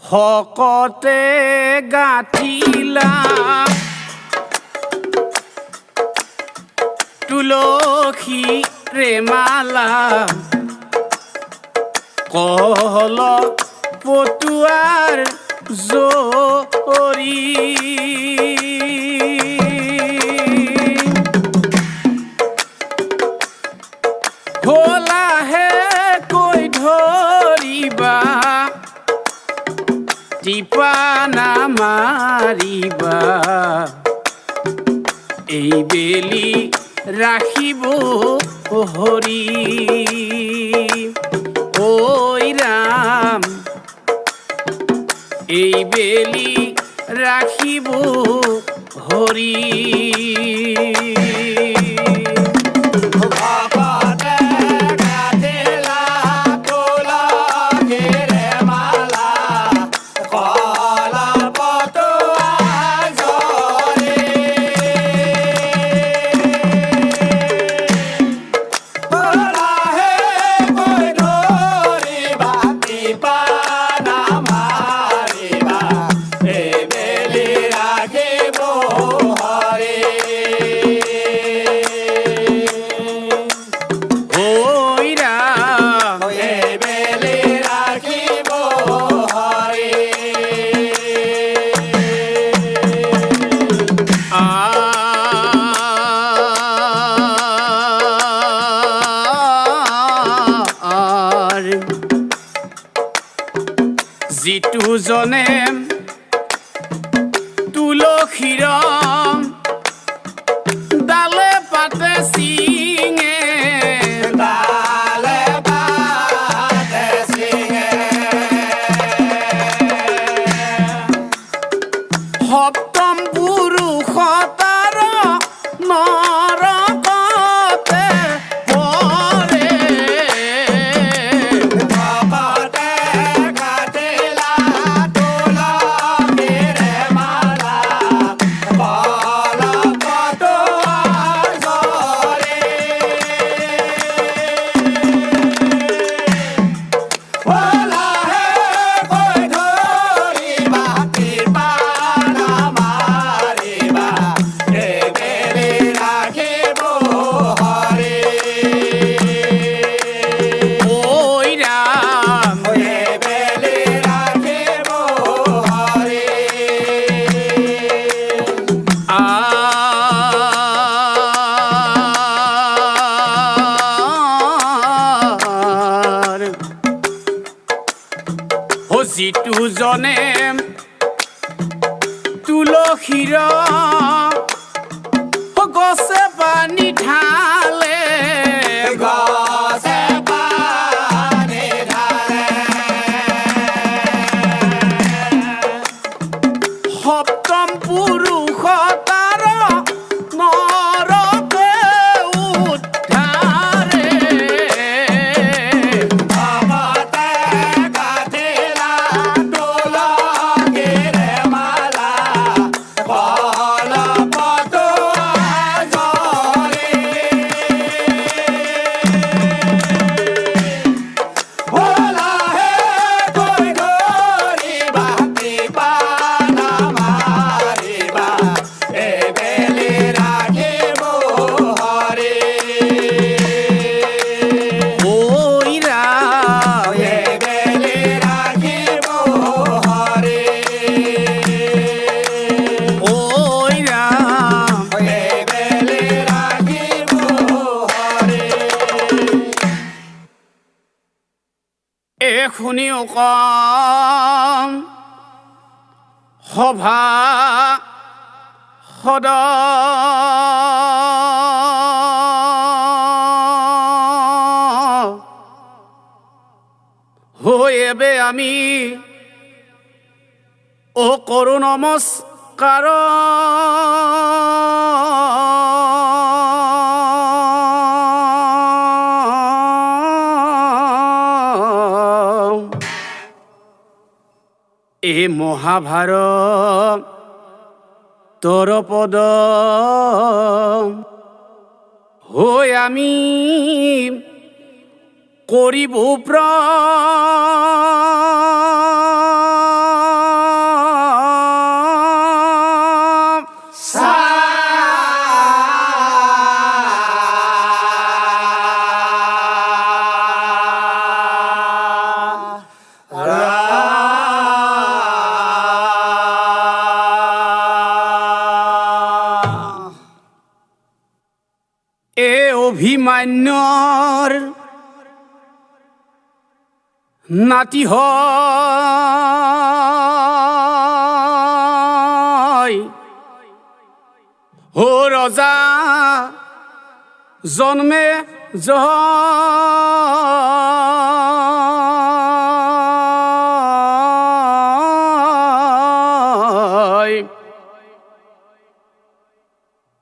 শকতে গাঁঠিলা তুলসী ৰেমালা কল পটুৱাৰ জৰি হলাহে কৈ ধৰিবা টিপা নামাৰিবা এই বেলি ৰাখিব হৰি ঐ ৰাম এই বেলি ৰাখিব হৰি যিটো জনে তুলসীৰ ডালে পাতে চিঙে সপ্তম পুৰুষ তাৰ নৰকতে পৰে যিটো জনে তুলসীৰ গছে পানী ঢালে সপ্তম পুৰুষ তাৰ নৰকে উদ্ধাৰে শুনিও কম সভা সদ হয়েবে আমি ও কৰু নমস্কাৰ এ মহাভাৰত তোৰ পদ হই আমি কৰিব মান্যৰ নাতি হয় ও ৰজা জন্মে জয়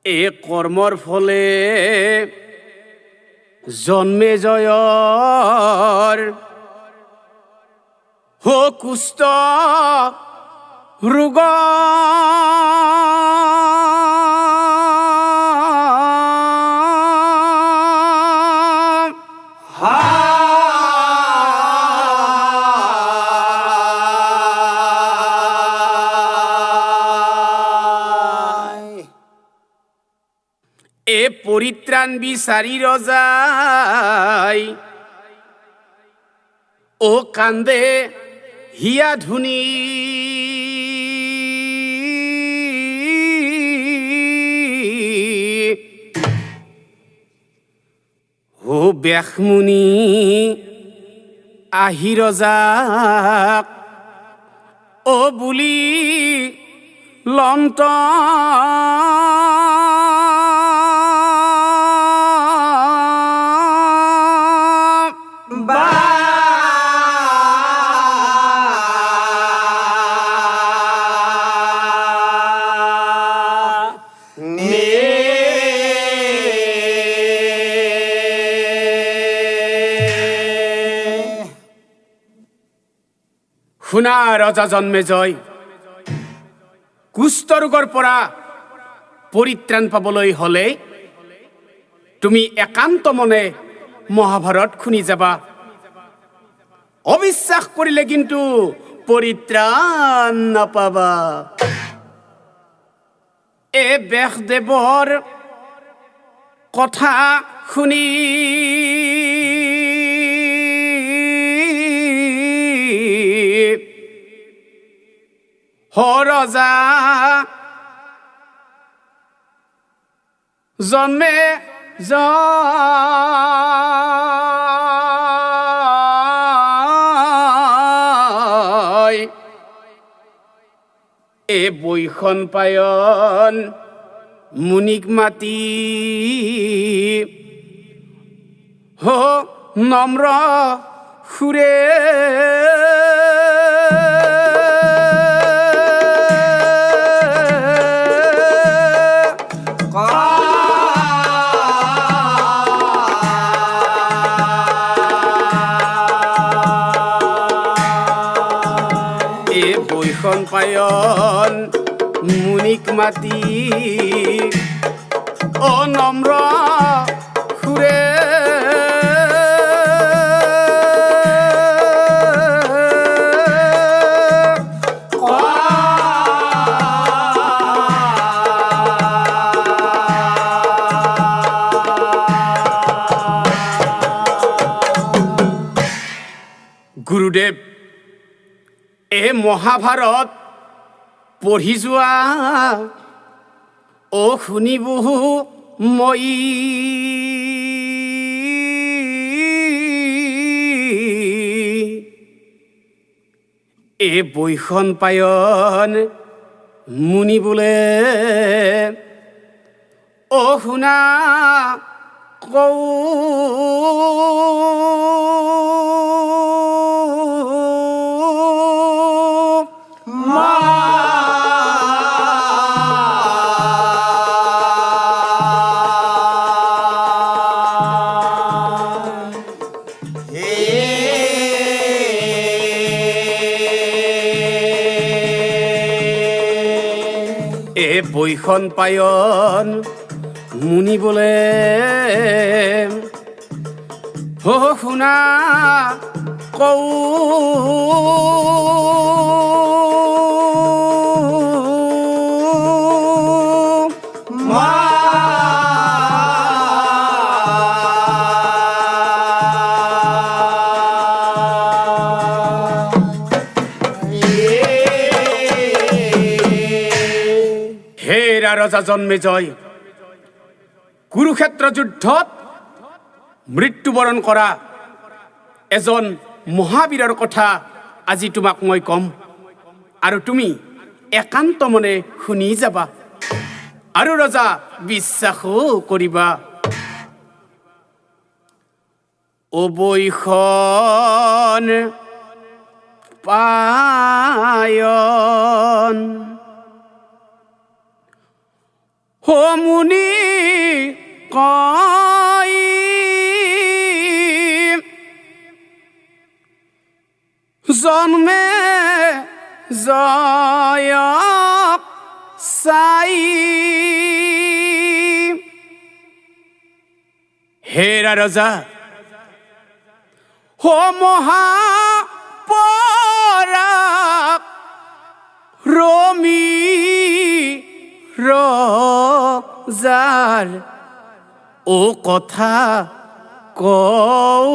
এই কৰ্মৰ ফলে জন্মে জয়ৰ হো কুষ্ঠ ৰোগ এ পৰিত্ৰাণ বিচাৰি ৰজাই ও কান্দে হিয়া ধুনি ও ব্যাসমুনি আহি ৰজাক ও বুলি লন্ত শুনা ৰজা জন্মেজয়, কুষ্ঠ ৰোগৰ পৰা পৰিত্ৰাণ পাবলৈ হলে তুমি একান্ত মনে মহাভাৰত শুনি যাবা। অবিশ্বাস কৰিলে কিন্তু পৰিত্ৰাণ নাপাবা। এ ব্যাসদেৱৰ কথা শুনি ৰজা জন্মে জয় এ বৈখন পায়ন মুনিক মাতি হো নম্ৰ সুৰে পায়ন মুনিক মাতি ও নম্ৰ সুৰে গুৰুদেৱ, এ মহাভাৰত পঢ়ি যোৱা ও শুনিবো মই এ বৈখন পায়ন মুনি বোলে ও শুনা কৌ বৈখন পায়ন মুনি বোলে হো শুনা কৌ ৰজা জন্মেজয়, কুৰুক্ষেত্ৰ যুদ্ধত মৃত্যুবৰণ কৰা এজন মহাবীৰৰ কথা আজি তোমাক মই কম আৰু তুমি একান্ত মনে শুনি যাবা আৰু ৰজা বিশ্বাসো কৰিবা। অবৈখন পায়ন মুনি কয় জন্মে জয়ক চাই হেৰা ৰজা মহাপৰাগ ৰমি ৰজাৰ ও কথা কওঁ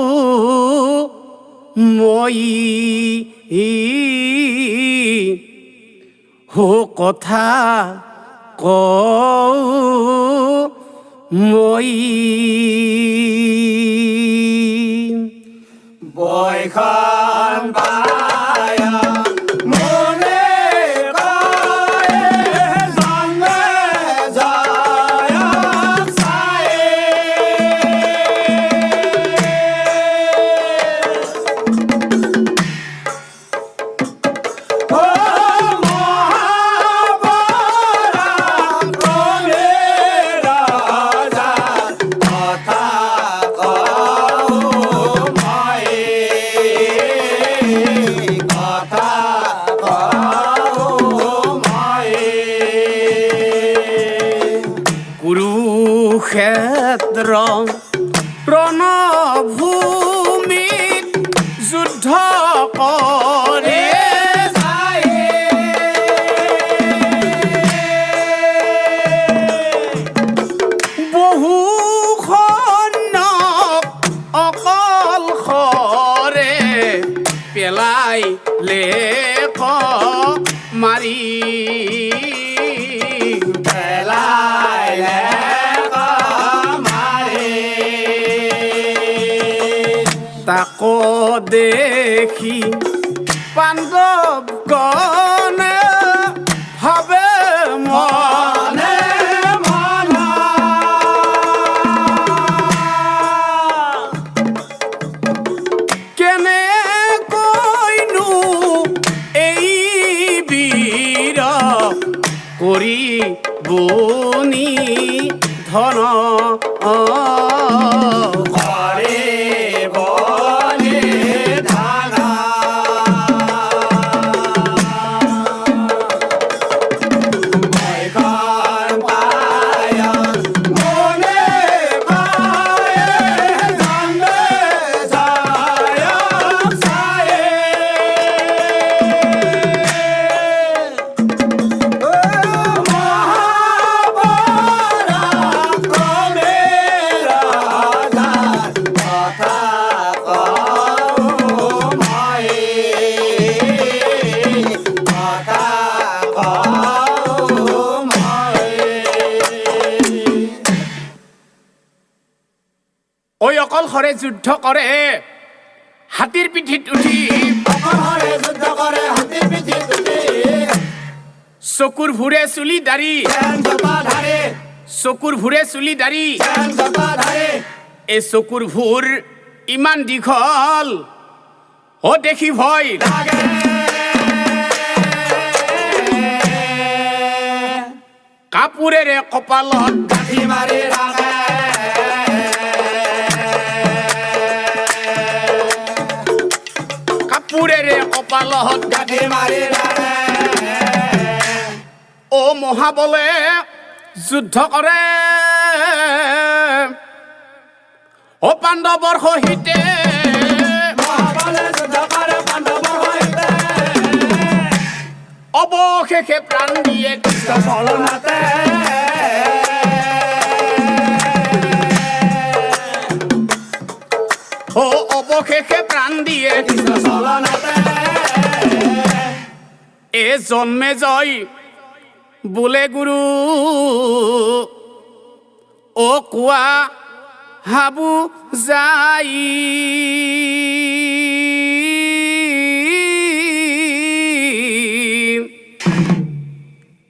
মই কথা কওঁ মই বৈখন পায়া মনে কয় জন্মে জয়ক চাই মহাপৰাগ ক্ৰমে ৰজাৰ কথা কুৰুক্ষেত্ৰ ৰণভূমিত যুদ্ধ কৰে বহু সৈন্যক অকলশৰে পেলাই লেখ মাৰি তাকো দেখি পাণ্ডৱগণে ভাবে মনে মনে কেনেকৈনো এই বীৰ কৰি বনি ধন অকলশৰে যুদ্ধ কৰে হাতীৰ পিঠিত উঠি চকুৰ ভুৰে চুলি দাড়ি চকুৰ ভুৰে চুলি দাড়ি এই চকুৰ ভুৰ ইমান দীঘল ও দেখি ভয় কাপোৰেৰে কপালত গাঁঠি মাৰি ৰাখে কাপোৰেৰে কপালত গাঁঠি মাৰি ৰাখে ও মহাবলে যুদ্ধ কৰে ও পাণ্ডৱৰ সহিতে মহাবলে যুদ্ধ কৰে পাণ্ডৱৰ সহিতে অৱশেষে প্ৰাণ দিয়ে কৃষ্ণ চৰণতে ও অৱশেষে প্ৰাণ দিয়ে কৃষ্ণ চৰণতে এ জন্মে জয় বোলে গুৰু ও কোৱা হাবু যাই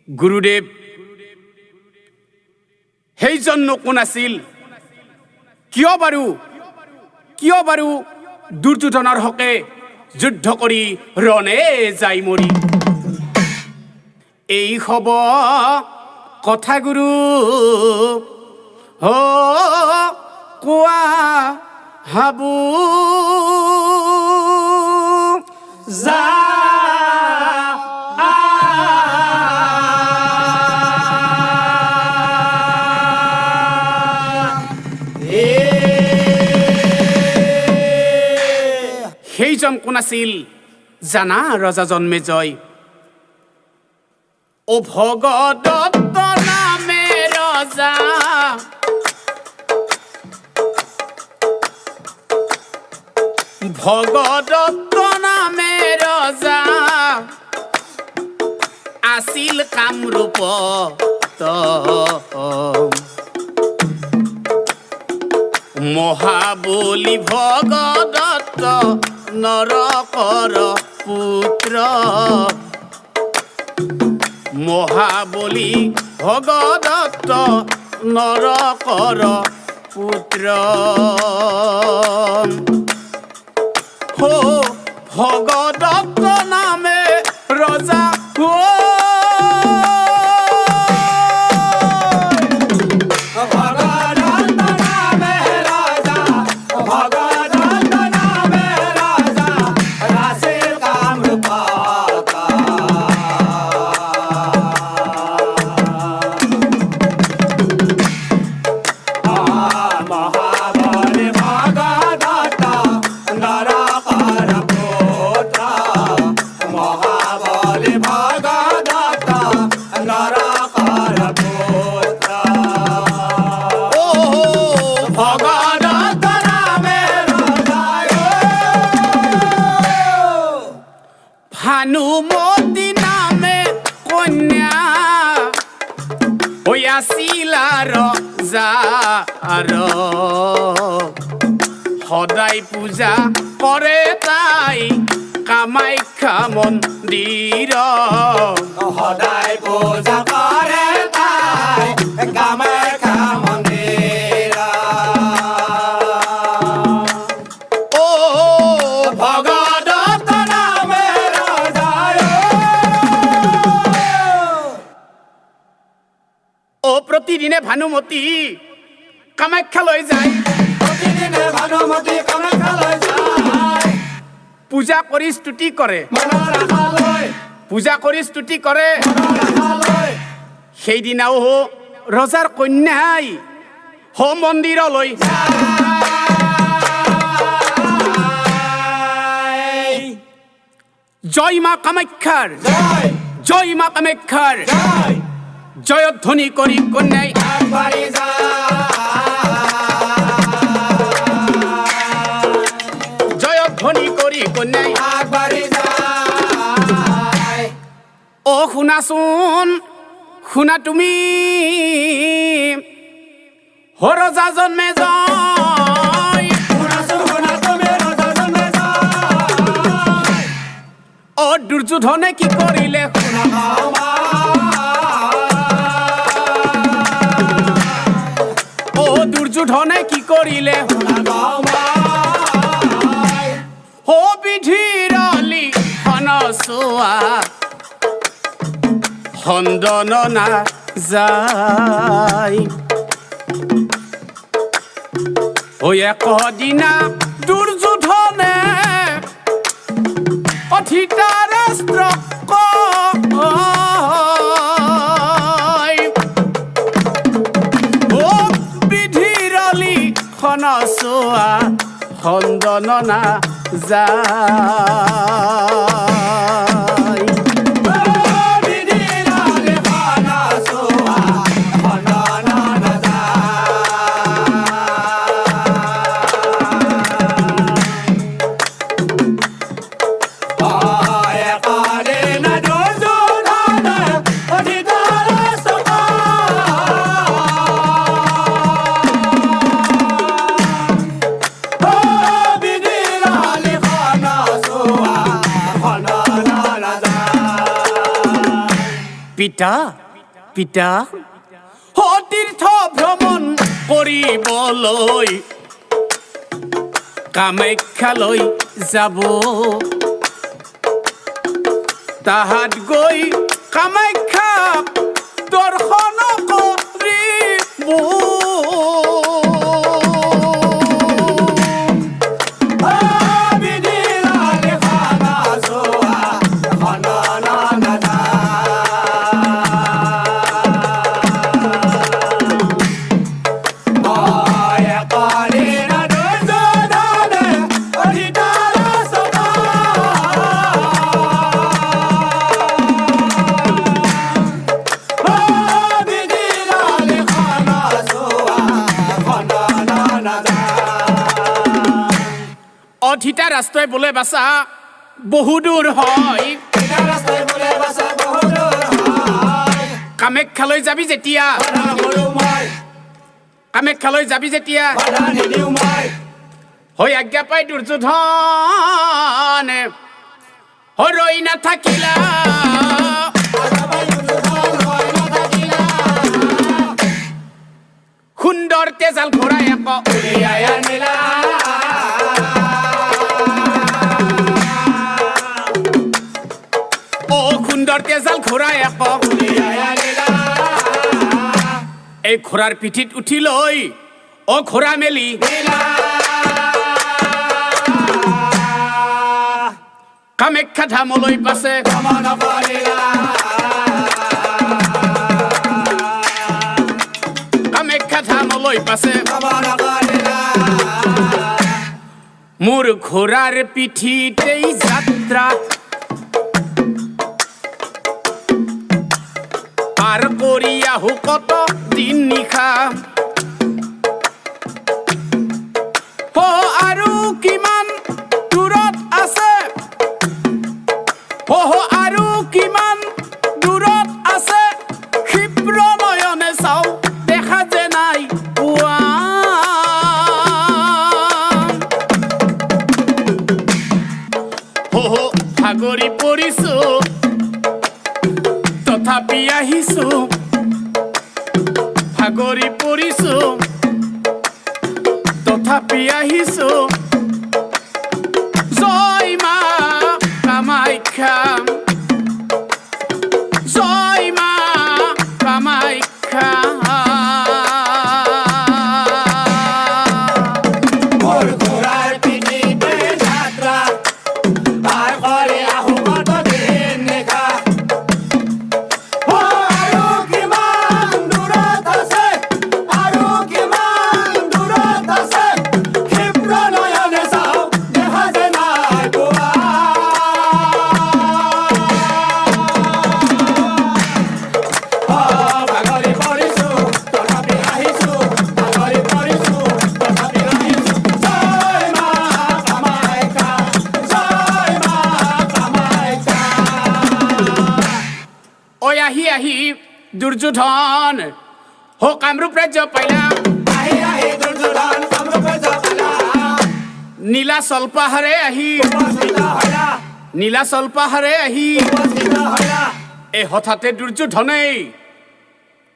গুৰুদেৱ সেইজন কোন আছিল কিয় বাৰু দুৰ্যোধনৰ হকে যুদ্ধ কৰি ৰণে যাই মৰি এই হব কথা গুৰু কোৱা হাবু যা সেইজন কোন আছিল জানা ৰজা জন্মে জয় ও ভগদত্ত নামে ৰজা ভগদত্ত নামে ৰজা আছিল কামৰূপ মহাবলী ভগদত্ত নৰকৰ পুত্ৰ মহাবলী ভগদত্ত নৰকৰ পুত্ৰ ভগদত্ত নামে ৰজা ভানুমতী নামে কন্যা আছিল ৰজাৰ সদায় পূজা কৰে তাই কামাখ্যা মন্দিৰ সদায় পূজা কৰে তাই কামাখ্যা মন্দিৰ ভগদত্ত নামে ৰজা প্ৰতিদিনে ভানুমতী কামাখ্যালৈ যায় প্ৰতিদিনে ভানুমতী কামাখ্যালৈ যায় পূজা কৰি স্তুতি কৰে মনৰ আশালৈ পূজা কৰি স্তুতি কৰে মনৰ আশালৈ সেইদিনাও ৰজাৰ কন্যাই মন্দিৰলৈ জয় মা কামাখ্যাৰ জয় জয় মা কামাখ্যাৰ জয় জয়ধ্বনি কৰি কন্যাই আগবাঢ়ি যায় জয়ধ্বনি কৰি কন্যাই আগবাঢ়ি যায় শুনাচোন শুনা তুমি ৰজা জন্মে জয় শুনাচোন শুনা তুমি ৰজা জন্মে জয় দুৰ্যোধনে কি কৰিলে শুনা দুৰ্যোধনে কি কৰিলে বিধিৰলি হনচোৱা খণ্ডন নাযায় একদিনা দুৰ্যোধনে অধিতাৰাস্ত্ৰ নচোৱা খণ্ডন নাযায় পিতা পিতা তীৰ্থ ভ্ৰমণ কৰিবলৈ কামাখ্যালৈ যাব তাহাত গৈ কামাখ্যা দৰ্শন কৰিব অধিতা ৰাস্তাই বোলে বাছা বহু দূৰ হয় কামাখ্যালৈ যাবি যেতিয়া কামাখ্যালৈ যাবি যেতিয়া হৈ আজ্ঞা পাই দুৰ্যোধনে ৰৈ নাথাকিলা সুন্দৰ তেজাল ঘোঁৰা এক উলিয়াই আনিলা সুন্দৰ তেজাল ঘোঁৰা এক উলিয়াই আনিলা এই ঘোঁৰাৰ পিঠিত উঠি লৈ ঘোঁৰা মেলি কামাখ্যা ধামলৈ পাছে কামাখ্যা ধামলৈ পাছে মোৰ ঘোঁৰাৰ পিঠিতেই যাত্ৰা পাৰ কৰি আহো কত দিন নিশা আৰু কিমান দূৰত আছে আৰু কিমান দূৰত আছে ক্ষিপ্ৰ নয়নে চাও দেখা যে নাই পোৱা ভাগৰি পৰিছো তথাপি আহিছো ভাগৰি পৰিছো তথাপি আহিছো জয় মা কামাখ্যা জয় মা কামাখ্যা আহি দুৰ্যোধন কামৰূপ ৰাজ্য পাইলা নীলাচল পাহাৰে আহি নীলাচল পাহাৰে আহি এই হঠাতে দুৰ্যোধনেই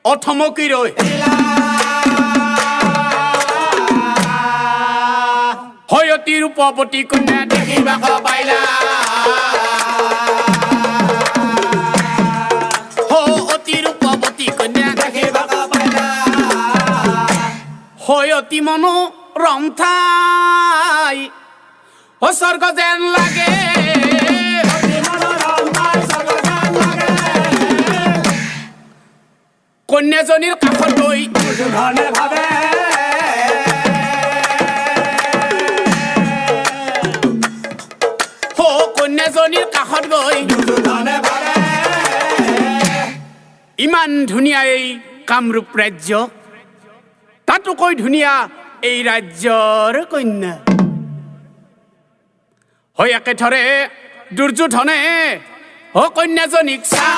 অথমকি ৰৈ হয়তী ৰূপৱতী কন্যা দেখিবাক পাইলা হয়তী মনো ৰম ঠাই স্বৰ্গ যেন লাগে কন্যাজনীৰ কাষত গৈ ভাবে কন্যাজনীৰ কাষত গৈ ইমান ধুনীয়া এই কামৰূপ ৰাজ্য তাতোকৈ ধুনীয়া এই ৰাজ্যৰ কন্যা হৈ একেথৰে দুৰ্যোধনে কন্যাজনীক চাই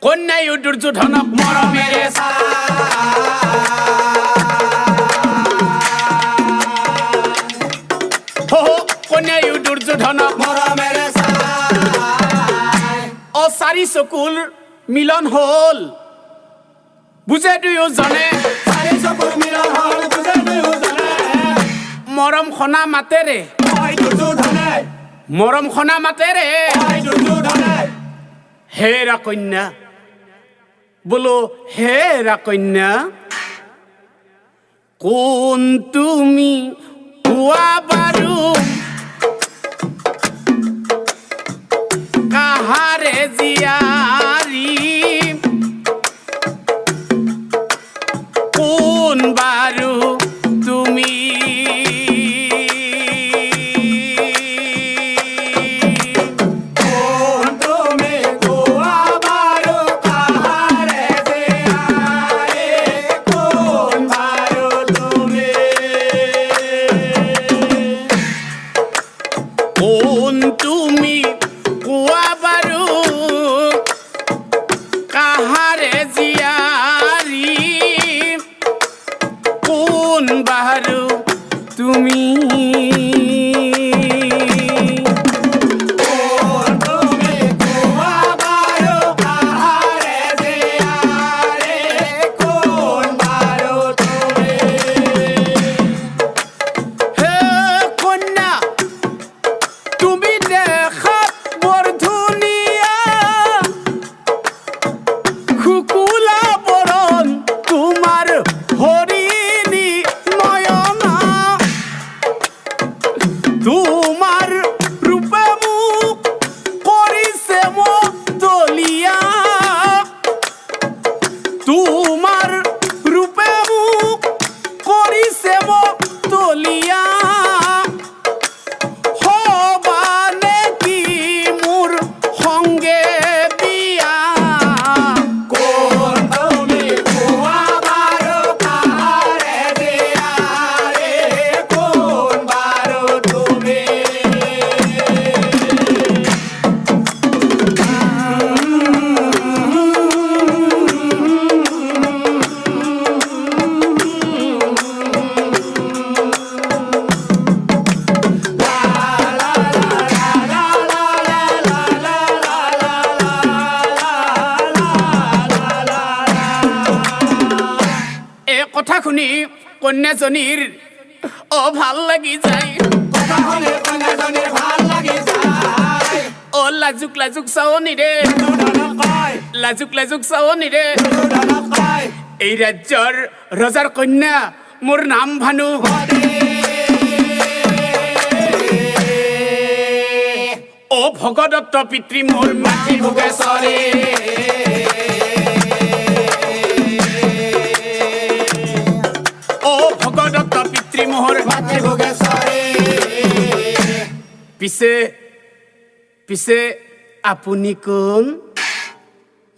কন্যায়ো দুৰ্যোধনক মৰমেৰে কন্যায়ো দুৰ্যোধনক মৰমেৰে চাই চাৰি চকুৰ মিলন হ'ল বুজে দুয়োজনে চাৰি চকুৰ মিলন হ'ল বুজে দুয়োজনে মৰম খনা মাতেৰে হয় দুৰ্যোধনে মৰম খনা মাতেৰে হয় দুৰ্যোধনে হেৰা কন্যা বোলো হেৰা কন্যা কোন তুমি কোৱা বাৰু কাহাৰে জীয়াৰী কোন বাৰু তুমি কোন তুমি কোৱা বাৰু কাহাৰে জীয়াৰী কোন বাৰু তুমি কোন তুমি কোৱা বাৰু কাহাৰে জীয়াৰী কোন বাৰু তুমি কোন তুমি কোৱা বাৰু কাহাৰে জীয়াৰী কোন বাৰু তুমি হে কন্যা তুমি দেখাত বৰ ধুনীয়া শুকুলা বৰণ তোমাৰ হৰিণী নয়না তোমাৰ ৰূপে মোক কৰিছে মতলীয়া তোমাৰ ৰূপে মোক কৰিছে মতলীয়া হবানে কি মোৰ সংগে বিয়া কোন তুমি কোৱা বাৰু কাহাৰে জীয়াৰী কোন বাৰু তুমি এই কথা শুনি কন্যাজনীৰ ভাল লাগি যায় কথা শুনি কন্যাজনীৰ ভাল লাগি যায় লাজুক লাজুক চাৱনীৰে দুৰ্যোধনক কয় লাজুক চাৱনীৰে দুৰ্যোধনক কয় এই ৰাজ্যৰ ৰজাৰ কন্যা মোৰ নাম ভানু ভগদত্ত পিতৃ মোৰ মাতৃ ভোগেশ্বৰী ভগদত্ত পিতৃ মোৰ মাতৃ ভোগেশ্বৰী পিছে পিছে আপুনি কোন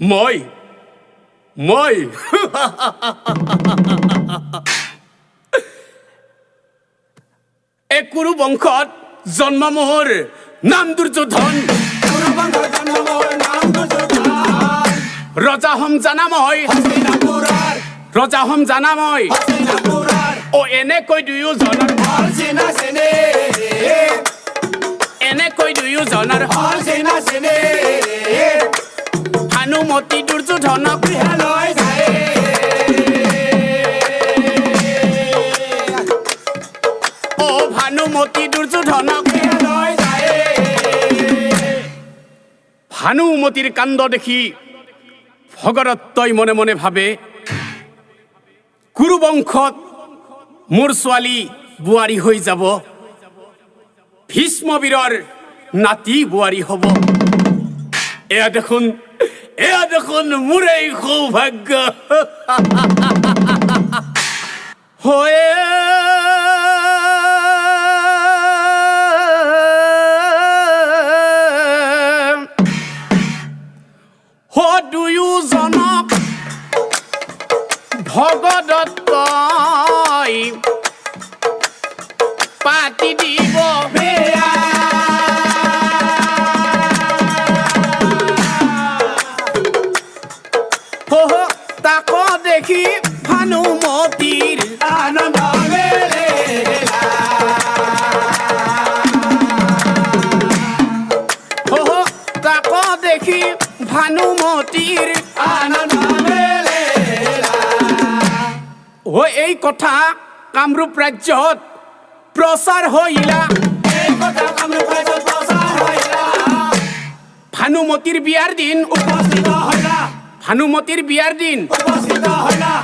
মই এই কুৰু বংশত জন্ম মোৰ নাম দুৰ্যোধন কুৰুবংশৰ জন্ম মোৰ নাম দুৰ্যোধন ৰজা হম জানা মই হস্তিনাপুৰৰ ৰজা হম জানা মই হস্তিনাপুৰৰ এনেকৈ দুয়োজনৰ হল চিনা চিনি এনেকৈ দুয়োজনৰ হল চিনা চিনি ভানুমতী দুৰ্যোধনক গৃহলৈ যায় ভানুমতী দুৰ্যোধনক গৃহলৈ যায় ভানুমতীৰ কাণ্ড দেখি ভগদত্তই মনে মনে ভাবে কুৰুবংশত মোৰ ছোৱালী বোৱাৰী হৈ যাব ভীষ্ম বীৰৰ নাতি বোৱাৰী হ'ব এয়া দেখোন মোৰেই সৌভাগ্য হয়ে দুয়োজনক ভগদত্তই পাতি দিব বিয়া তাক দেখি ভানুমতীৰ আনন্দে ভানুমতীৰ আনন্দ মেলেলা ও এই কথা কামৰূপ ৰাজ্যত প্ৰচাৰ হৈলা এই কথা কামৰূপ ৰাজ্যত প্ৰচাৰ হৈলা ভানুমতীৰ বিয়াৰ দিন উপস্থিত হৈলা ভানুমতীৰ বিয়াৰ দিন উপস্থিত হৈলা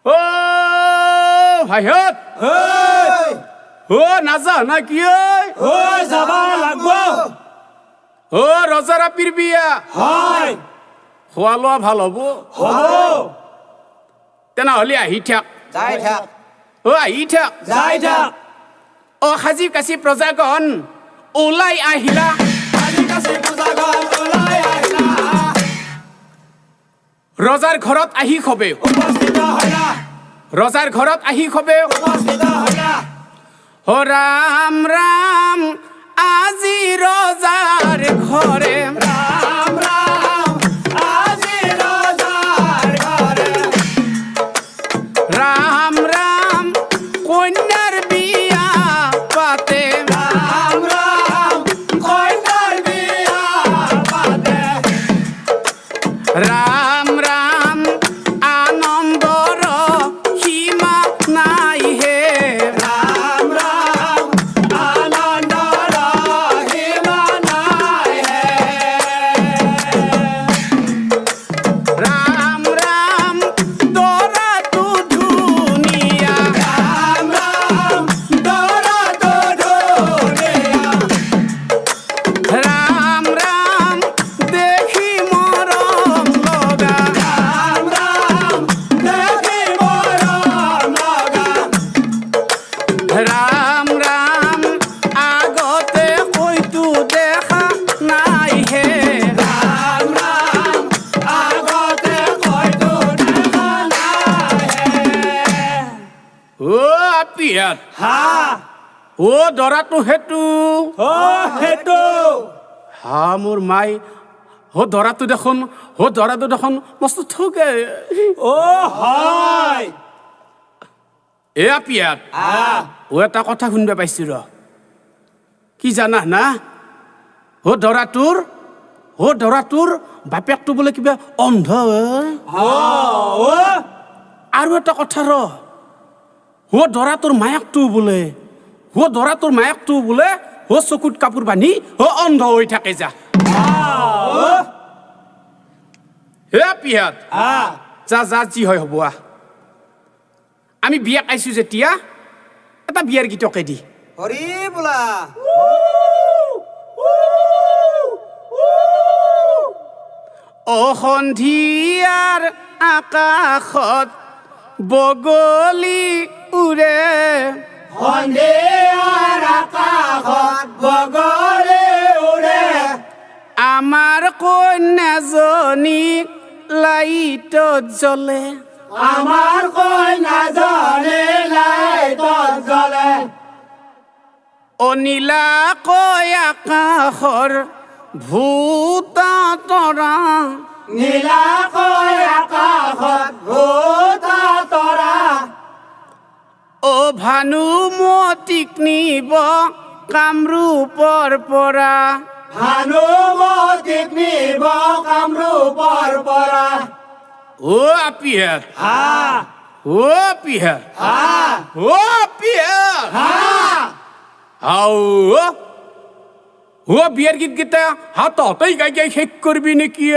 ও ভাইহঁত ও নাজানা কি ঐ যাব লাগব ও ৰজাৰ আপীৰ বিয়া হয় খোৱা লোৱা ভাল হ'ব হ'ব তেনেহ'লে আহি থাক যাই থাক ও আহি থাক যাই থাক ও সাজি কাচি প্ৰজাগণ ওলাই আহিলা আজি কাছে পূজাগণ ওলাই আহিলা ৰজাৰ ঘৰত আহি খবে উপস্থিত হৈলা ৰজাৰ ঘৰত আহি খবে উপস্থিত হৈলা ও ৰাম ৰাম আজি ৰজাৰ ঘৰে ৰাম ৰাম আজি ৰজাৰ ঘৰে ৰাম ৰাম কন্যাৰ বিয়া পাতে ৰাম ৰাম কইনাৰ বিয়া পাতে ৰাম ৰাম আনন্দৰ সীমা নাই হে ৰাম ৰাম আনন্দৰ সীমা নাই হে ৰাম ৰাম দৰাটো ধুনীয়া ৰাম ৰাম দৰাটো ধুনীয়া ৰাম ৰাম দেখি মৰম লগা ৰাম ৰাম দেখি মৰম লগা ৰাম ৰাম আগতে কৈতো দেখা নাই হে ৰাম ৰাম আগতে হয়তো দেখা নাই হে ও আপিয়াত হা ও দৰাটো সেইটো অ সেইটো হা মোৰ মাই দৰাটো দেখোন মস্ত ঠগে অ হয় এ আপিয়াত আ ও এটা কথা শুনিব পাইছো ৰ কি জানা না দৰাটোৰ বাপেকটো বোলে কিবা অন্ধ অ আৰু এটা কথা ৰ দৰাটোৰ মায়াকটো বোলে চকুত কাপোৰ বান্ধি অন্ধ হৈ থাকে যা হে পিয়াত আ যা যা যি হয় হ'ব আমি বিয়াক আইছো যেতিয়া এটা বিয়াৰ গীতকে দি হৰি বোলা সন্ধিয়াৰ আকাশত বগলী উৰে সন্ধিয়াৰ আকাশত বগলী উৰে আমাৰ কন্যাজনী লাইটত জ্বলে আমাৰ কইনাজনী লাইটত জ্বলে নীলাকৈ আকাশৰ ভূতা তৰা নীলাকৈ আকাশত ভূতা তৰা ভানুমতীক নিব কামৰূপৰ পৰা ভানুমতীক নিব কামৰূপৰ পৰা আপিয়াত হা আপিয়াত হা আপিয়াত হা বিয়াৰ গীত কেইটা তহঁতেই গাই শেষ কৰিবি নেকি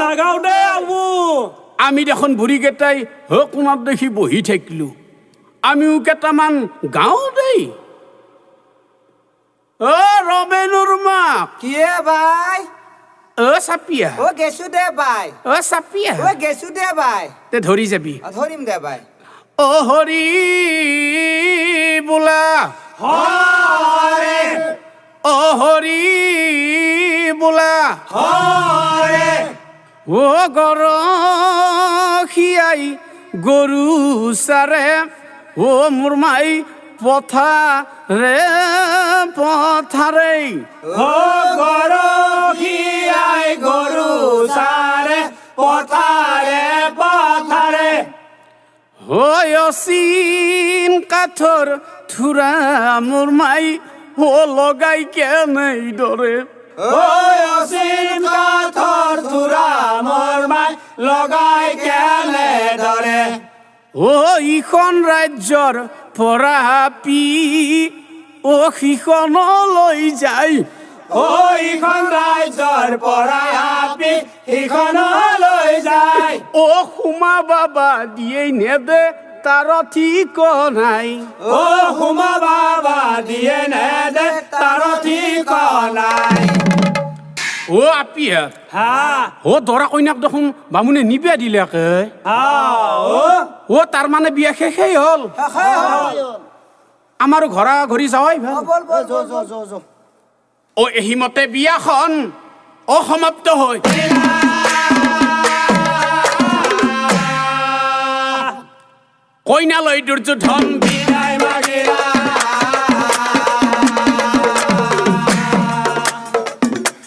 নাগাও দে আবু আমি দেখোন বুঢ়ী কেইটাই কোণত দেখি বহি থাকিলো আমিও কেইটামান গাওঁ দেই ৰবেনুৰ মাক কিয়ে বাই চাপিয়া গেছো দে বাই চাপিয়া গেছো দে বাই তে ধৰি যাবি ধৰিম দে বাই হৰি বোলা হৰে হৰি বোলা হৰে গৰখীয়াই গৰু চাৰে মোৰ মাই পথাৰে গৰখীয়াই গৰু চাৰে পথাৰে পথাৰে অচিন কাঠৰ থোৰা মোৰ মাই লগাই কেনে দৰে ঐ অচিন কাঠৰ থোৰা মোৰ মাই লগাই কেনেদৰে অ ইখন ৰাজ্যৰ পৰা পি অ সিখনলৈ যায় ঐ ইখন ৰাজ্যৰ পৰা আপি সিখনলৈ যায় অ সুমা বাবা দিয়েই নেদে তাৰ ঠিক নাই ও হুমা বাবা দিয়ে নেদে তাৰ ঠিকনাই অ আপিয়া হা অ দৰা কইনাক দেখোন বামুণে নিবিয়া দিলেকে অ তাৰ মানে বিয়া শেষেই হ'ল আমাৰো ঘৰা ঘৰি যাৱাই ভাল অ এহিমতে বিয়াখন অসমাপ্ত হয় কইনালৈ দুৰ্যোধন বিদায় মাগিলা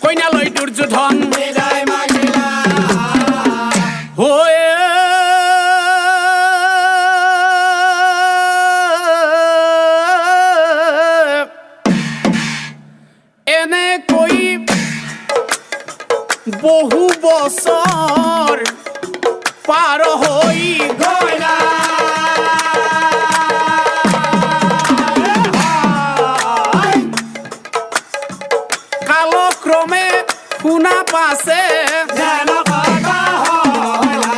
কইনালৈ দুৰ্যোধন বিদায় মাগিলা হৈ এনেকৈ বহু বছৰ পাৰ হৈ গইলা কালক্ৰমে শুনা পাছে যেন কথা হলা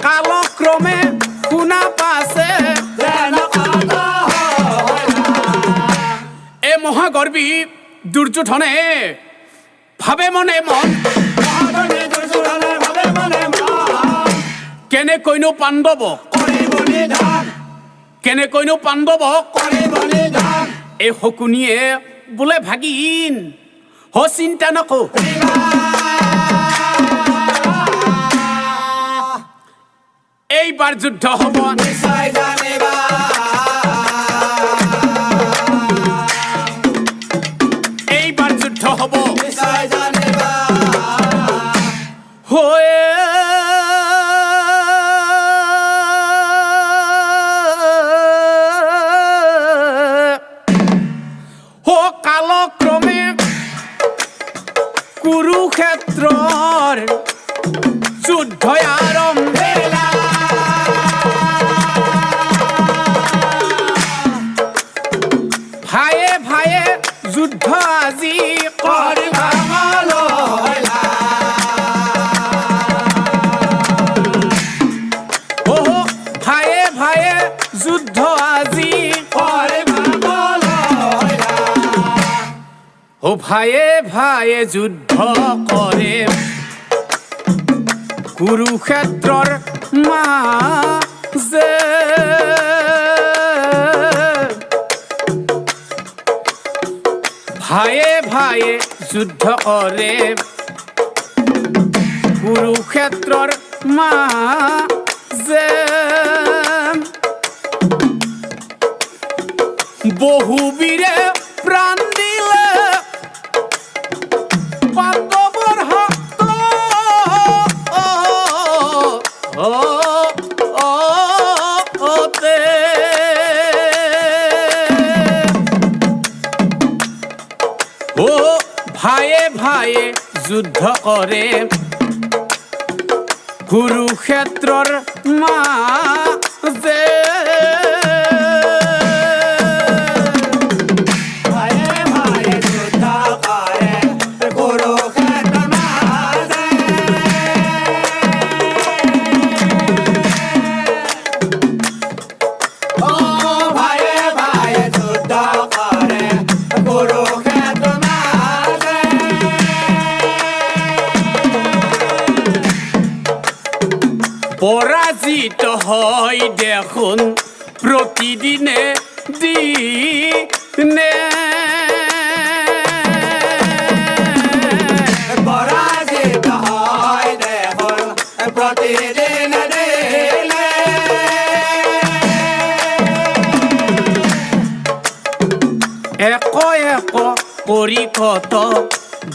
কালক্ৰমে শুনা পাছে যেন কথা হলা এই মহাগৰ্বী দুৰ্যোধনে ভাবে মনে মন মহাধনী দুৰ্যোধনে ভাবে মনে মন কেনেকৈনো পাণ্ডৱক কৰিব নিধান কেনেকৈনো পাণ্ডৱক কৰিব নিধান এই শকুনিয়ে বোলে ভাগিন হ চিন্তা নকৰো এইবাৰ যুদ্ধ হ'ব নিশ্চয় জানিবা এইবাৰ যুদ্ধ হ'ব নিশ্চয় জানিবা হৈ কালক্ৰমে কুৰুক্ষেত্ৰৰ যুদ্ধ আৰম্ভিলা ভায়ে ভায়ে যুদ্ধ আজি কৰিবা মলয়লা অ ভায়ে ভায়ে যুদ্ধ আজি কৰিবা মলয়লা ও ভায়ে ভায়ে যুদ্ধ কৰে কুৰুক্ষেত্ৰৰ মাজে ভায়ে ভায়ে যুদ্ধ কৰে কুৰুক্ষেত্ৰৰ মাজে বহুবীৰে প্ৰাণ দিলে পাণ্ডৱৰ হাততে ও ভায়ে ভায়ে যুদ্ধ কৰে কুৰুক্ষেত্ৰৰ মাজে ভায়ে ভায়ে যুদ্ধ কৰে কুৰুক্ষেত্ৰ মাজে ও ভায়ে ভায়ে যুদ্ধ কৰে কুৰুক্ষেত্ৰ মাজে পৰাজিত হয় দেখোন প্ৰতিদিনে দিনে পৰাজিত হয় দেখোন প্ৰতিদিন দিলে এক এক কৰি কত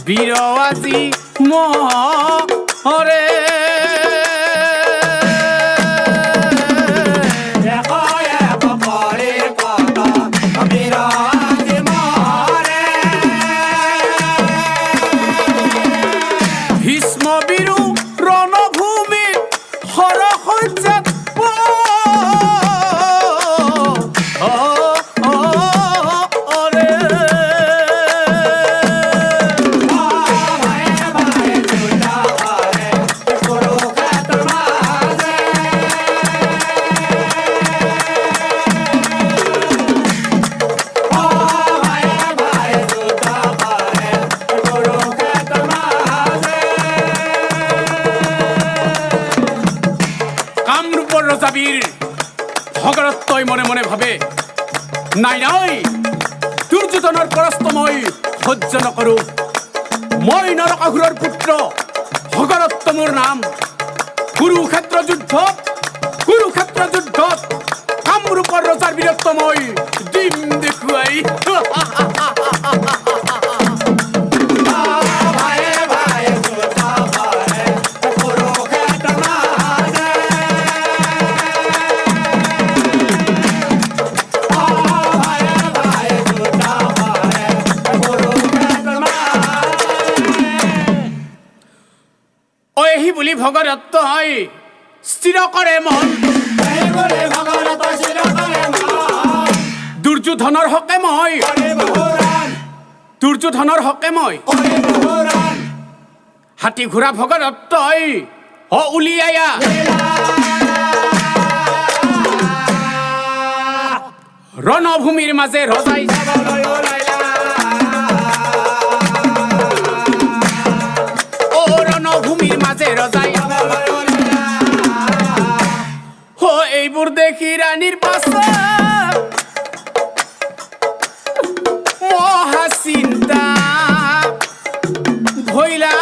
বীৰ আজি মৰে এশ এক কৰি কত বিৰাজী মনে ভাবে নাই নাই দুৰ্যোধনৰ পৰাস্ত মই সহ্য নকৰোঁ মই নৰকাসুৰৰ পুত্ৰ ভগদত্ত মোৰ নাম কুৰুক্ষেত্ৰ যুদ্ধত কামৰূপৰ ৰজাৰ বীৰত্ব মই দিম দেখুৱাই ভায়ে ভায়ে যুদ্ধ কৰে কুৰুক্ষেত্ৰ মাজে ভায়ে ভায়ে যুদ্ধ কৰে কুৰুক্ষেত্ৰ মাজে এই বুলি ভগদত্তই স্থিৰ কৰে মন এই বুলি ভগদত্ত স্থিৰ কৰে মন দুৰ্যোধনৰ হকে মই হাতী ঘোঁৰা ভগদত্তই উলিয়ায়া ৰণভূমিৰ মাজে ৰজাই ৰণভূমিৰ মাজে ৰজাই এইবোৰ দেখি ৰাণীৰ পাছত মহা চিন্তা ভৈলা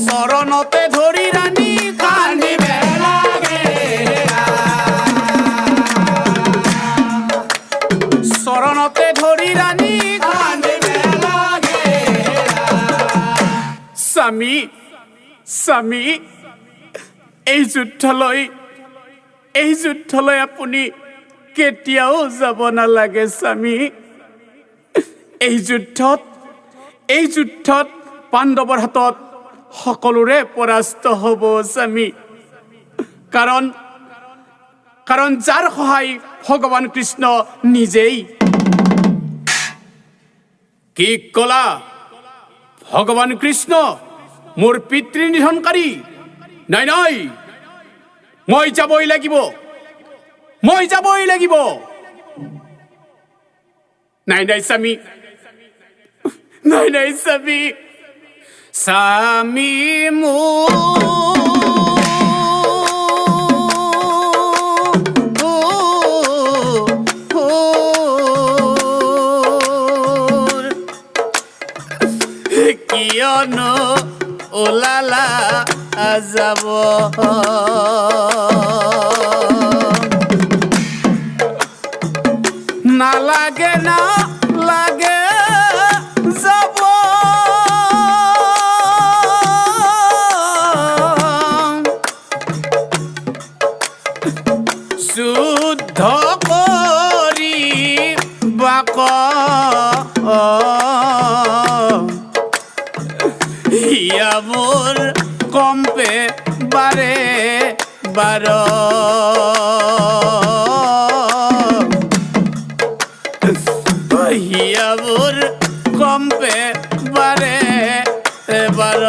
চৰণতে ধৰি ৰাণী কান্দিবে চৰণতে ধৰি ৰাণী স্বামী এই যুদ্ধলৈ আপুনি কেতিয়াও যাব নালাগে স্বামী এই যুদ্ধত পাণ্ডৱৰ হাতত সকলোৰে পৰাস্ত হ'ব স্বামী কাৰণ যাৰ সহায় ভগৱান কৃষ্ণ নিজেই কি কলা ভগৱান কৃষ্ণ মোৰ পিতৃ নিধনকাৰী নাই নাই মই যাবই লাগিব নাই স্বামী স্বামী কিয়নো ওলালা যাব নালাগে যাব যুদ্ধ কৰি বাক মোৰ কম্পে বাৰে বাৰ মোৰ কম্পে বাৰে বাৰ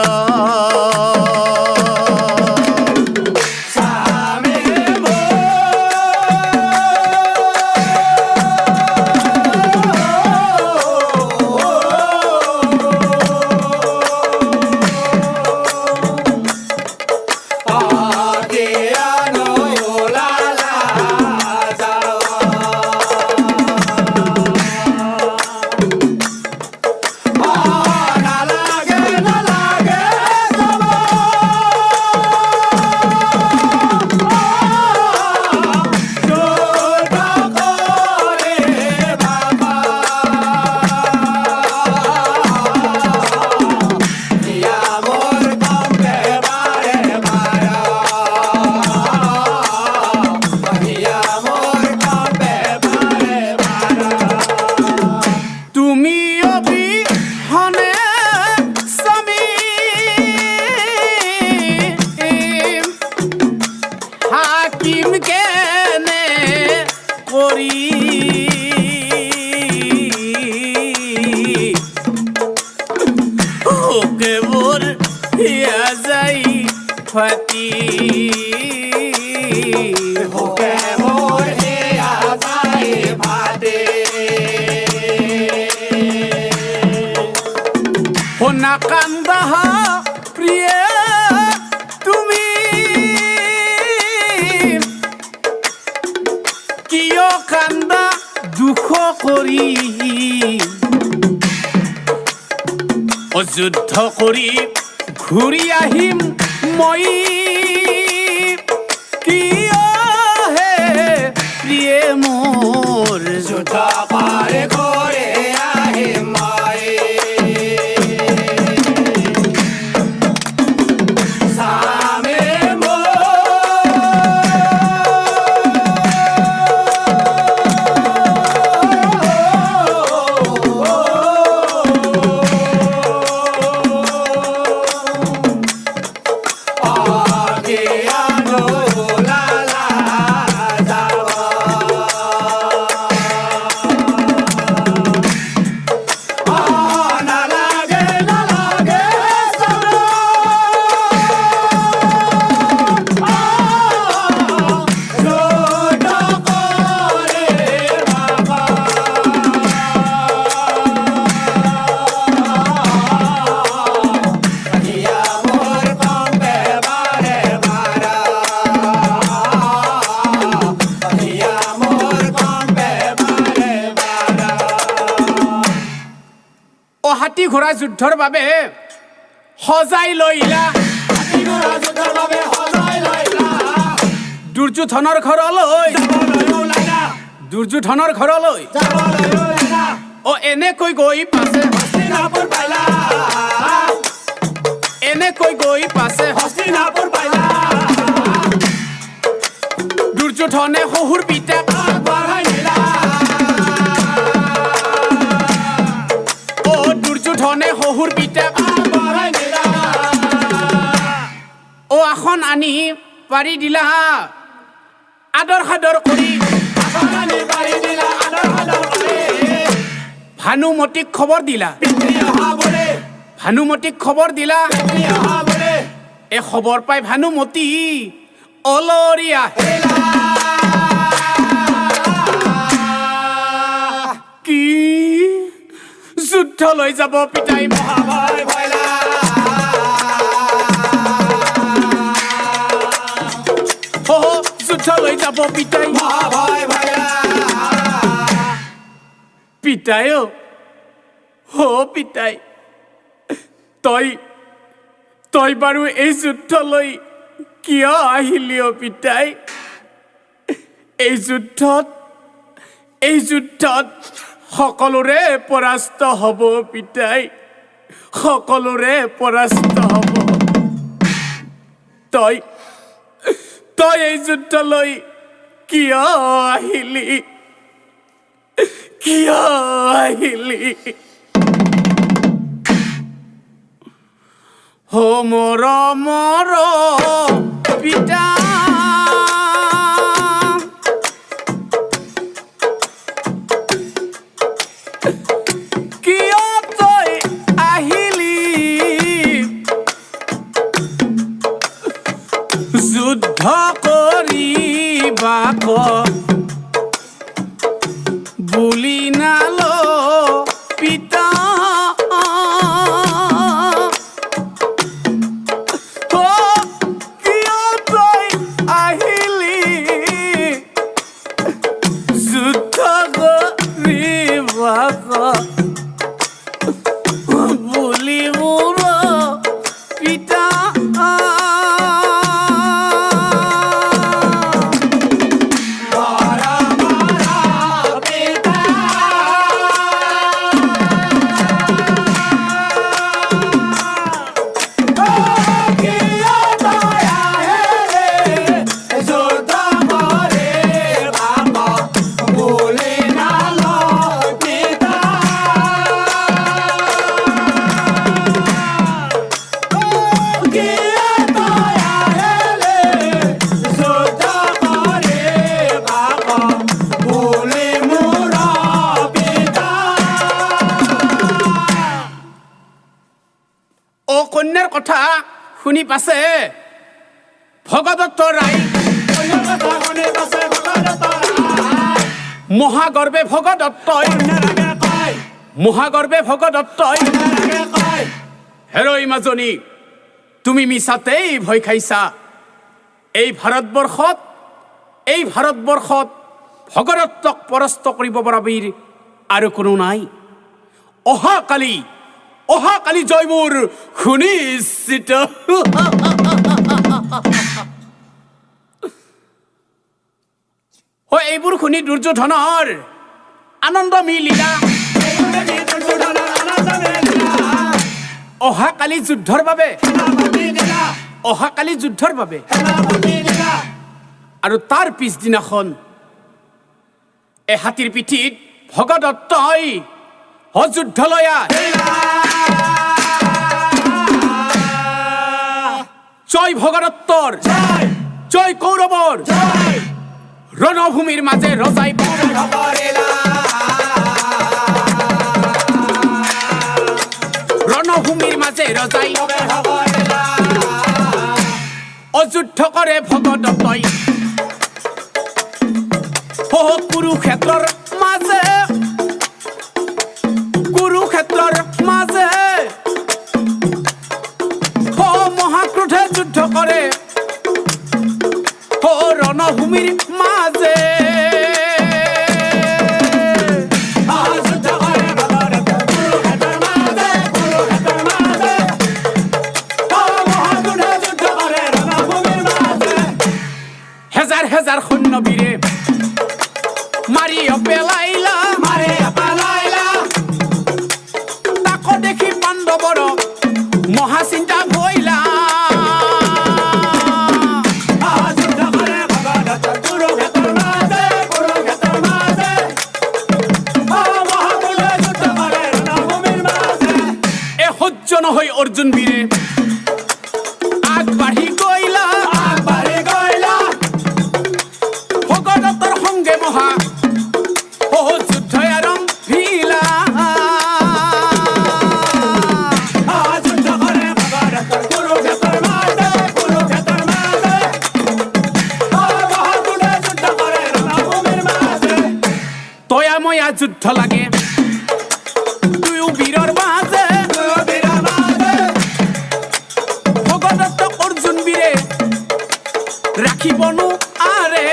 নাকান্দা প্ৰিয়ে তুমি কিয় কান্দা দুখ কৰি যুদ্ধ কৰি ঘূৰি আহিম মই কিয় হে প্ৰিয়ে মোৰ যুদ্ধ পাৰ কৰি আহিম মই স্বামী হাতী ঘোঁৰা যুদ্ধৰ বাবে সজাই লৈলা দুৰ্যোধনৰ ঘৰলৈ দুৰ্যোধনৰ ঘৰলৈ এনেকৈ গৈ পাছে এনেকৈ গৈ পাছে দুৰ্যোধনে শহুৰ পিতাক দুৰ্যোধনে শহুৰ পিতাক আসন আনি পাৰি দিলা আদৰ সাদৰ কৰি ভানুমতীক খবৰ দিলা ভানুমতীক খবৰ দিলা এই খবৰ পাই ভানুমতী অলৰীয়া কি যুদ্ধ লৈ যাব পিতাই মহাভয় ভয়লা যুদ্ধ লৈ যাব পিতাই মহাভয় ভয়লা পিতাই পিতাই তই তই বাৰু এই যুদ্ধ লৈ কিয় আহিলি পিতাই এই যুদ্ধত সকলোৰে পৰাস্ত হ'ব পিতাই সকলোৰে পৰাস্ত হ'ব তই তই এই যুদ্ধলৈ কিয় আহিলি কিয় আহিলি মোৰ পিতা যুদ্ধ কৰিবাক বুলি নাল পিতা কিয় তই আহিলি যুদ্ধ কৰিবাক বুলি মোৰ পিতা কন্যাৰ কথা শুনি পাছে ভগদত্ত ৰায় মহাগৰ্বে ভগদত্তই হেৰৈ মাজনী, তুমি মিছাতেই ভয় খাইছা। এই ভাৰতবৰ্ষত ভগদত্তক পৰাস্ত কৰিব পৰা বীৰ আৰু কোনো নাই। অহাকালি জয় মোৰ সুনিশ্চিত। এইবোৰ শুনি দুৰ্যোধনৰ আনন্দ মিলিলা। অহাকালি যুদ্ধৰ বাবে আৰু তাৰ পিছদিনাখন হাতীৰ পিঠিত ভগদত্তই যুদ্ধলৈ জয় ভগদত্তৰ, জয় কৌৰৱৰ। ৰণভূমিৰ মাজে ৰজাই অযুদ্ধ কৰে ভগদত্তই। কুৰুক্ষেত্ৰৰ মাজে মহাক্ৰোধে যুদ্ধ কৰে ৰণভূমিৰ মাজে। হেজাৰ সৈন্যবীৰে মাৰি পেলাইলা। তাকো দেখি পাণ্ডৱৰ মহাচিন্তা ভৈলা। সহ্য নহয় অৰ্জুন বীৰে আগবাঢ়ি গৈলা। ভগদত্তৰ সংগে যুদ্ধ আৰম্ভিলা। তয়া ময়া যুদ্ধ লাগে দুয়ো বীৰৰ মাজে। ভগদত্ত অৰ্জুন বীৰে ৰাখিবনো আৰে।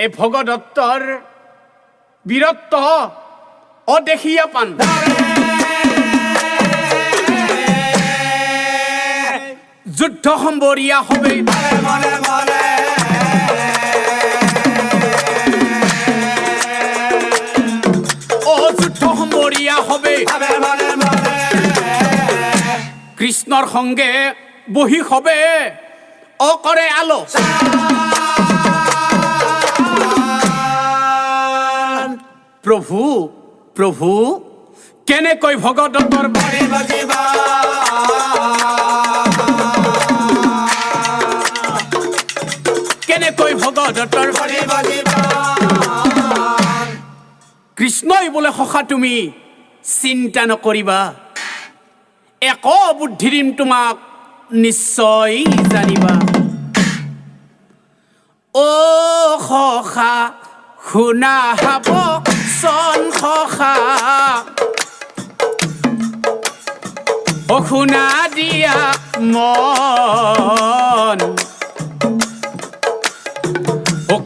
এই ভগদত্তৰ বীৰত্ব অদেখিয়া পান। যুদ্ধ সম্বৰীয়া হবে যুদ্ধ সম্বৰীয়া হবে। কৃষ্ণৰ সংগে বহি হবে কৰে প্ৰভু কেনেকৈ ভগদত্তৰ ভৰি বাজিবা। কেনেকৈ ভগদত্তৰ ভৰি বাজিবা। কৃষ্ণই বোলে সখা তুমি চিন্তা নকৰিবা, এক বুদ্ধি দিম তোমাক নিশ্চয় জানিবা। সখা শুনা হাব চন সখা, শুনা দিয়া মন।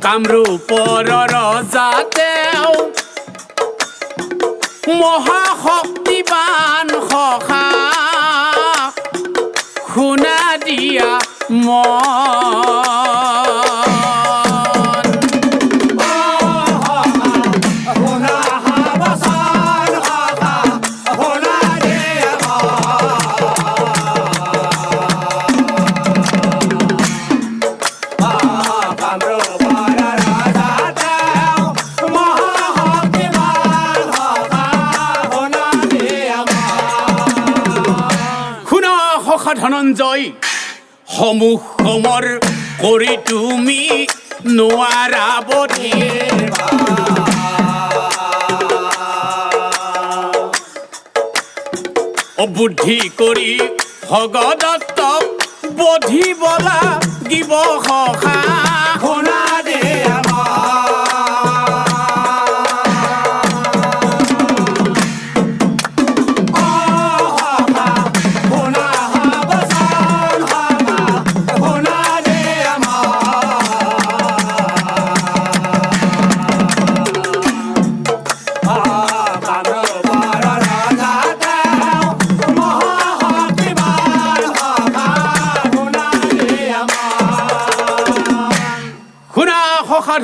কামৰূপৰ ৰজা তেওঁ মহাশক্তিবান সখা, শুনা দিয়া মন। ধনঞ্জয় সমূহ সমৰ কৰি তুমি নোৱাৰা বধিৰ। বুদ্ধি কৰি ভগদত্তক বধিবলা গিব সখা শুনা দে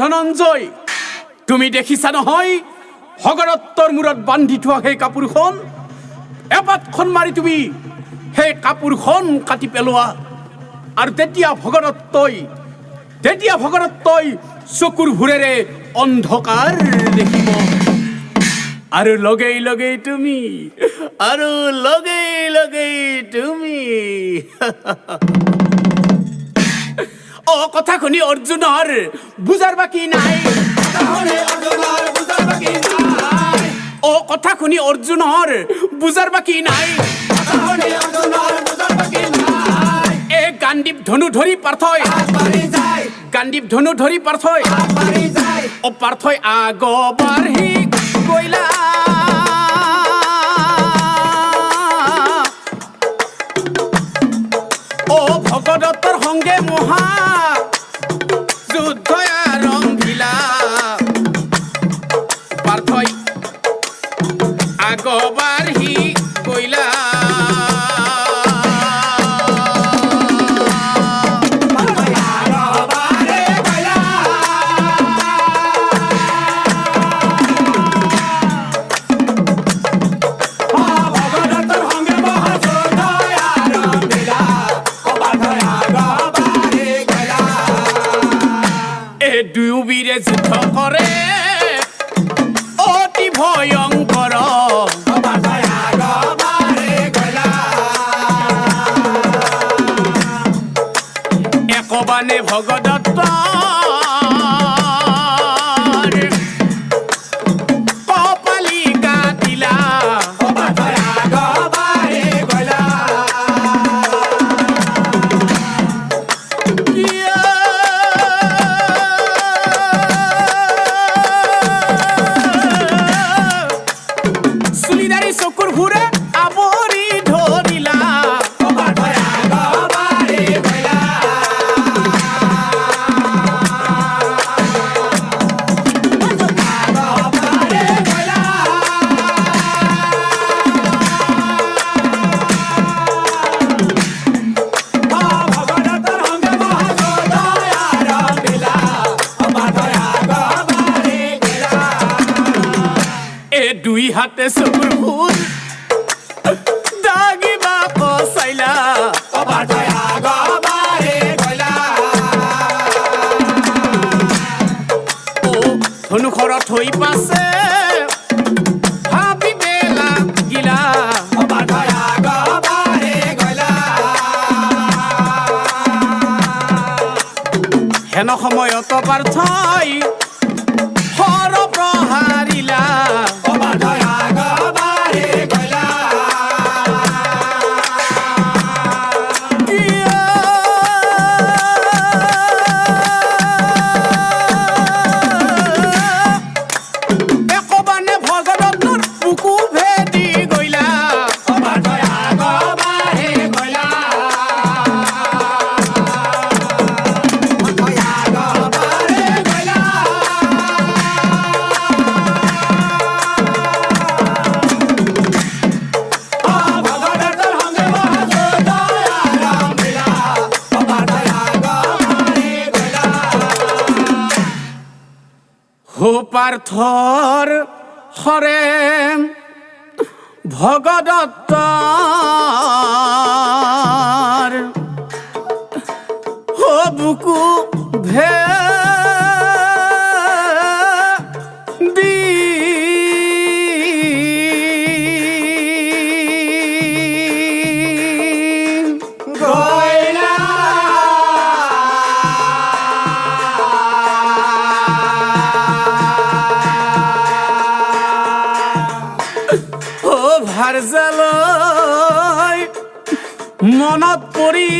ধনঞ্জয়, তুমি দেখিছা নহয় ভগদত্তৰ মূৰত বান্ধি থোৱা সেই কাপোৰখন? এপাতখন মাৰি তুমি সেই কাপোৰখন কাটি পেলোৱা। আৰু তেতিয়া ভগদত্তই চকুৰ ভোৰেৰে অন্ধকাৰ দেখিব। আৰু লগেই লগেই তুমি অ কথা শুনি অৰ্জুনৰ বুজাৰ বাকী নাই। অ কথা শুনি অৰ্জুনৰ বুজাৰ বাকী নাই। এ গাণ্ডীৱ ধনু ধৰি পাৰ্থই অ পাৰ্থই আগবাঢ়ি গৈলা। অ ভগদত্তৰ সংগে মহা যুদ্ধ আৰম্ভিলা। পাৰ্থই আগবাঢ়ি গৈলা। দুয়োবীৰে যুদ্ধ কৰে অতি ভয়ংকৰ। একবানে ভগদত্তৰ কপালি কাটিলা। চকুৰ ভোৰে আৱৰি ধৰিলা। এ দুই হাতে চকুৰ ভোৰ দাগিবা কচাইলা। ও ধনুখৰত হৈ পাছে ভাবিবে লাগিলা। হেন সময়ত পাৰ্থই হৰ প্ৰহাৰিলা। একবানে ভগদত্তৰ বুকু ভেদি গৈলা। হো পাৰ্থৰ হৰে ভগদত্তৰ হো বুকু ভেদি গৈলা। ভাৰ জালৈ মনত পৰি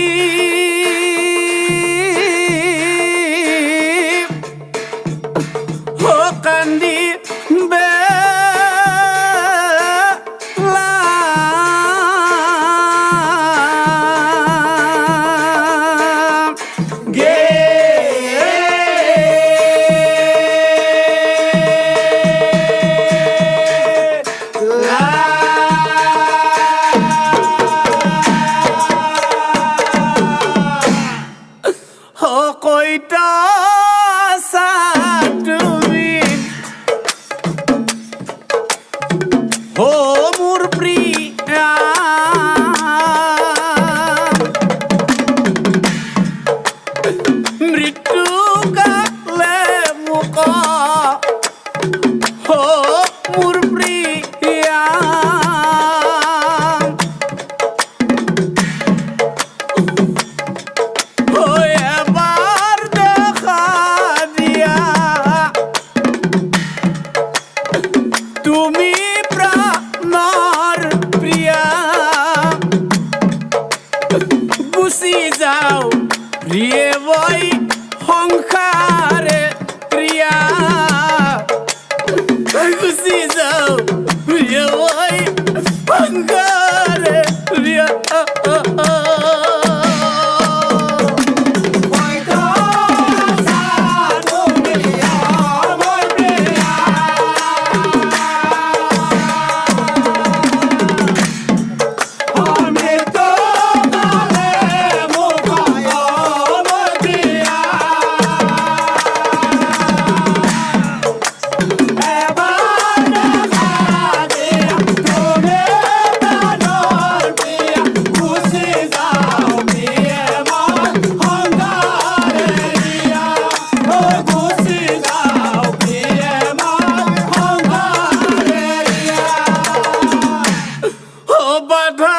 বাধা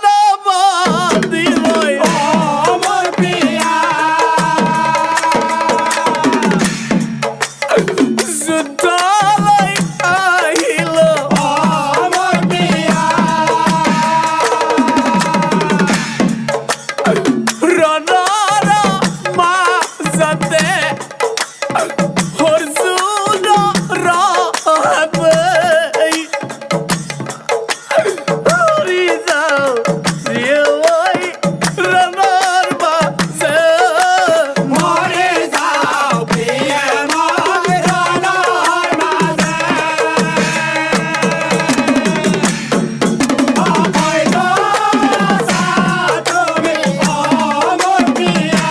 নাবান্ধিলৈ মোৰ প্ৰিয়া যুদ্ধলৈ আহিল মোৰ প্ৰিয়া ৰণৰ মাজতে অৰ্জুনৰ হাতেই উৰি যাওঁ জীয়াই ৰণৰ মাজে মৰি যাওঁ প্ৰিয়ে মই ৰণৰ মাজে অকৈত আছা তুমি মোৰ প্ৰিয়া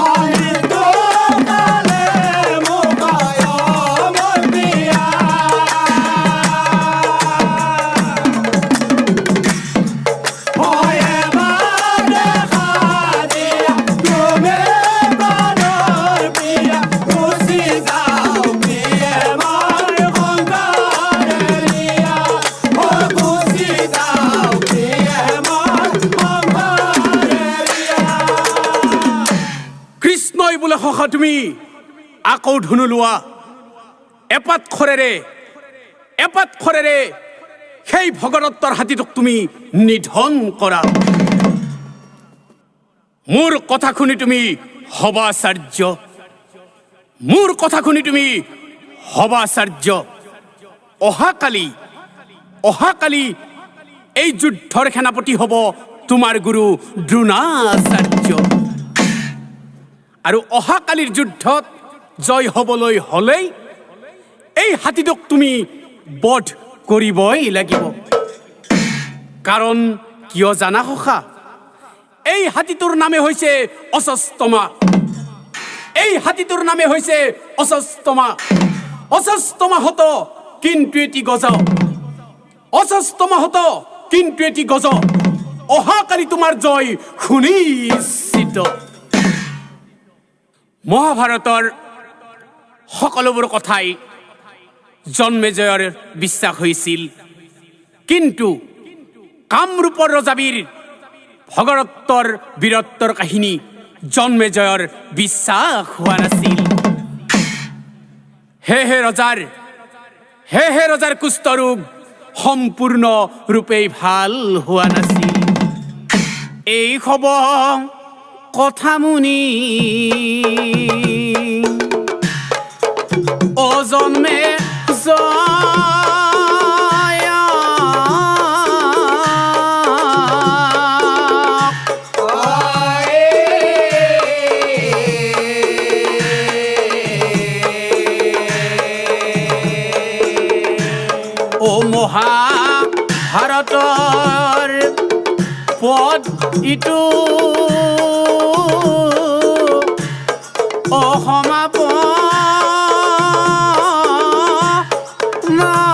অমৃত কালে মোক মোৰ প্ৰিয়া হয় এবাৰ দেখা দিয়া তুমি প্ৰাণৰ প্ৰিয়া গুচি যাওঁ প্ৰিয়ে মই সংসাৰেৰিয়া গুচি যাওঁ প্ৰিয়ে মই সংসাৰেৰিয়া কৃষ্ণই বোলে সখা তুমি আকৌ ধুনু লোৱা এপাত খৰেৰে সেই ভগদত্তৰ হাতীটোক তুমি নিধন কৰা মোৰ কথা শুনি তুমি হবাচাৰ্য মোৰ কথা শুনি তুমি হবাচাৰ্য অহাকালি এই যুদ্ধৰ সেনাপতি হ'ব তোমাৰ গুৰু দ্ৰোণাচাৰ্য আৰু অহাকালিৰ যুদ্ধত জয় হ'বলৈ হ'লেই এই হাতীটোক তুমি বধ কৰিবই লাগিব কাৰণ কিয় জানা সখা এই হাতীটোৰ নামে হৈছে অশ্বস্তমা এই হাতীটোৰ নামে হৈছে অশ্বস্তমা হত কিন্তু এটি গজ অহাকালি তোমাৰ জয় সুনিশ্চিত মহাভাৰতৰ সকলোবোৰ কথাই জন্মেজয়ৰ বিশ্বাস হৈছিল কিন্তু কামৰূপৰ ৰজাবীৰ ভগদত্তৰ বীৰত্বৰ কাহিনী জন্মেজয়ৰ বিশ্বাস হোৱা নাছিল সেয়েহে ৰজাৰ কুষ্ঠৰোগ সম্পূৰ্ণ ৰূপে ভাল হোৱা নাছিল এই খবৰ কথা মুনি অজন্মে ও মহাভাৰতৰ পদ ইটো অসমাপন